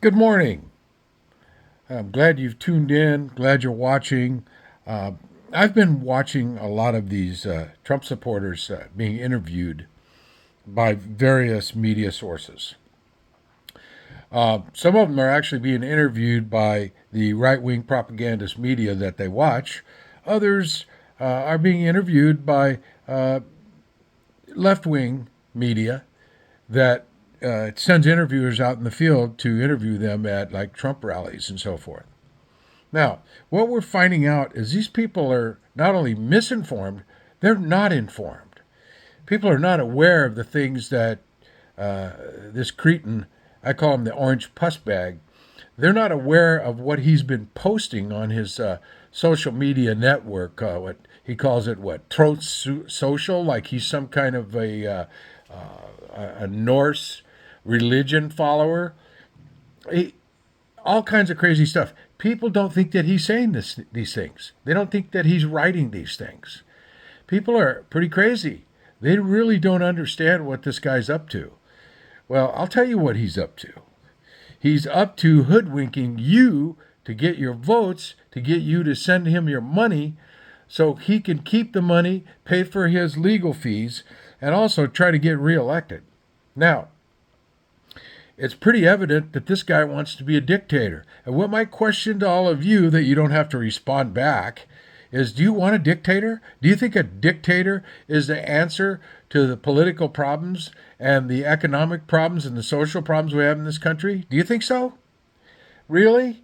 Good morning. I'm glad you've tuned in. Glad you're watching. Uh, I've been watching a lot of these Trump supporters being interviewed by various media sources. Some of them are actually being interviewed by the right wing propagandist media that they watch. Others are being interviewed by left wing media that sends interviewers out in the field to interview them at like Trump rallies and so forth. Now, what we're finding out is these people are not only misinformed, they're not informed. People are not aware of the things that this cretin, I call him the orange pus bag, they're not aware of what he's been posting on his social media network. What he calls it, what, throat social, like he's some kind of a Norse religion follower. He, all kinds of crazy stuff. People don't think that he's saying these things. They don't think that he's writing these things. People are pretty crazy. They really don't understand what this guy's up to. Well, I'll tell you what he's up to. He's up to hoodwinking you to get your votes, to get you to send him your money so he can keep the money, pay for his legal fees, and also try to get reelected. Now, it's pretty evident that this guy wants to be a dictator. And what my question to all of you that you don't have to respond back is, do you want a dictator? Do you think a dictator is the answer to the political problems and the economic problems and the social problems we have in this country? Do you think so? Really?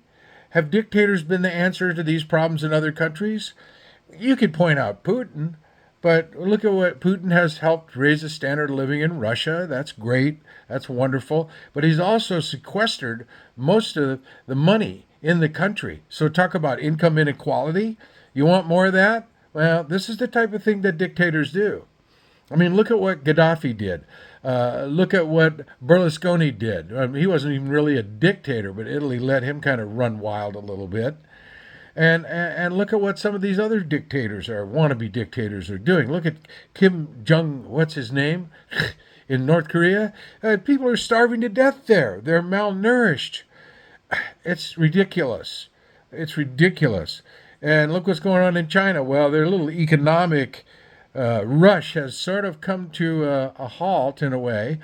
Have dictators been the answer to these problems in other countries? You could point out Putin, but look at what Putin has helped raise the standard of living in Russia. That's great. That's wonderful. But he's also sequestered most of the money in the country. So talk about income inequality. You want more of that? Well, this is the type of thing that dictators do. I mean, look at what Gaddafi did. Look at what Berlusconi did. I mean, he wasn't even really a dictator, but Italy let him kind of run wild a little bit. And look at what some of these other dictators or wannabe dictators are doing. Look at Kim Jong, what's his name, in North Korea. People are starving to death there. They're malnourished. It's ridiculous. It's ridiculous. And look what's going on in China. Well, their little economic rush has sort of come to a halt in a way.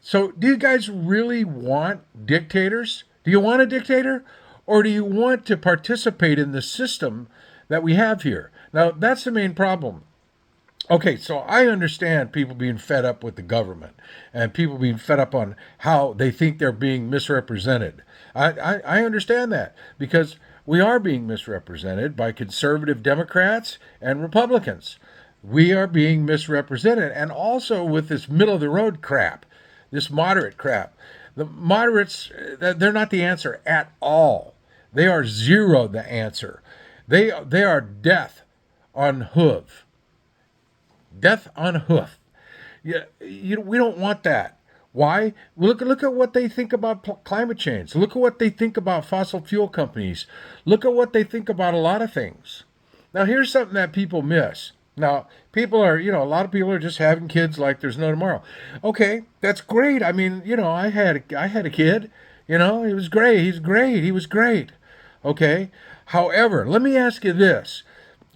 So, do you guys really want dictators? Do you want a dictator? Or do you want to participate in the system that we have here? Now, that's the main problem. Okay, so I understand people being fed up with the government and people being fed up on how they think they're being misrepresented. I understand that because we are being misrepresented by conservative Democrats and Republicans. We are being misrepresented, and also with this middle of the road crap, this moderate crap. The moderates, they're not the answer at all. They are zero the answer. They are death on hoof. Death on hoof. Yeah, we don't want that. Why? Look at what they think about climate change. Look at what they think about fossil fuel companies. Look at what they think about a lot of things. Now, here's something that people miss. Now, people are, a lot of people are just having kids like there's no tomorrow. Okay, that's great. I mean, I had a kid. He was great. He's great. He was great. Okay. However, let me ask you this: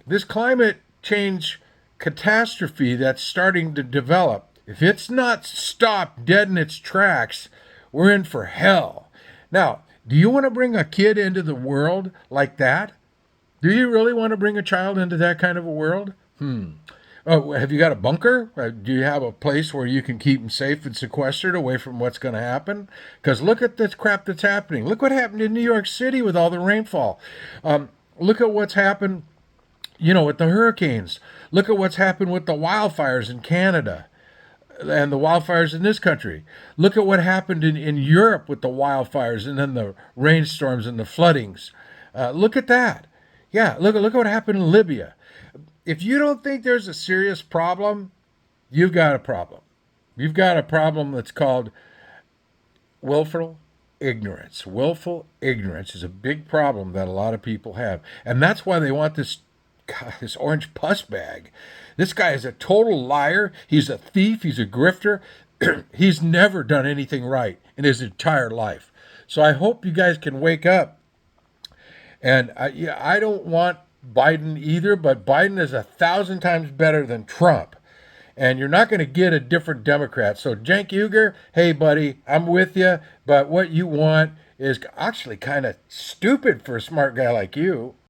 this climate change catastrophe that's starting to develop, if it's not stopped dead in its tracks, we're in for hell. Now, do you want to bring a kid into the world like that? Do you really want to bring a child into that kind of a world? Oh, have you got a bunker? Do you have a place where you can keep them safe and sequestered away from what's going to happen? Because look at this crap that's happening. Look what happened in New York City with all the rainfall. Look at what's happened, with the hurricanes. Look at what's happened with the wildfires in Canada and the wildfires in this country. Look at what happened in Europe with the wildfires and then the rainstorms and the floodings. Look at that. Yeah, look at what happened in Libya. If you don't think there's a serious problem, you've got a problem. You've got a problem that's called willful ignorance. Willful ignorance is a big problem that a lot of people have. And that's why they want this orange pus bag. This guy is a total liar. He's a thief. He's a grifter. He's never done anything right in his entire life. So I hope you guys can wake up. And yeah, I don't want Biden either, but Biden is 1,000 times better than Trump. And you're not going to get a different Democrat. So, Cenk Uygur, hey, buddy, I'm with you, but what you want is actually kind of stupid for a smart guy like you.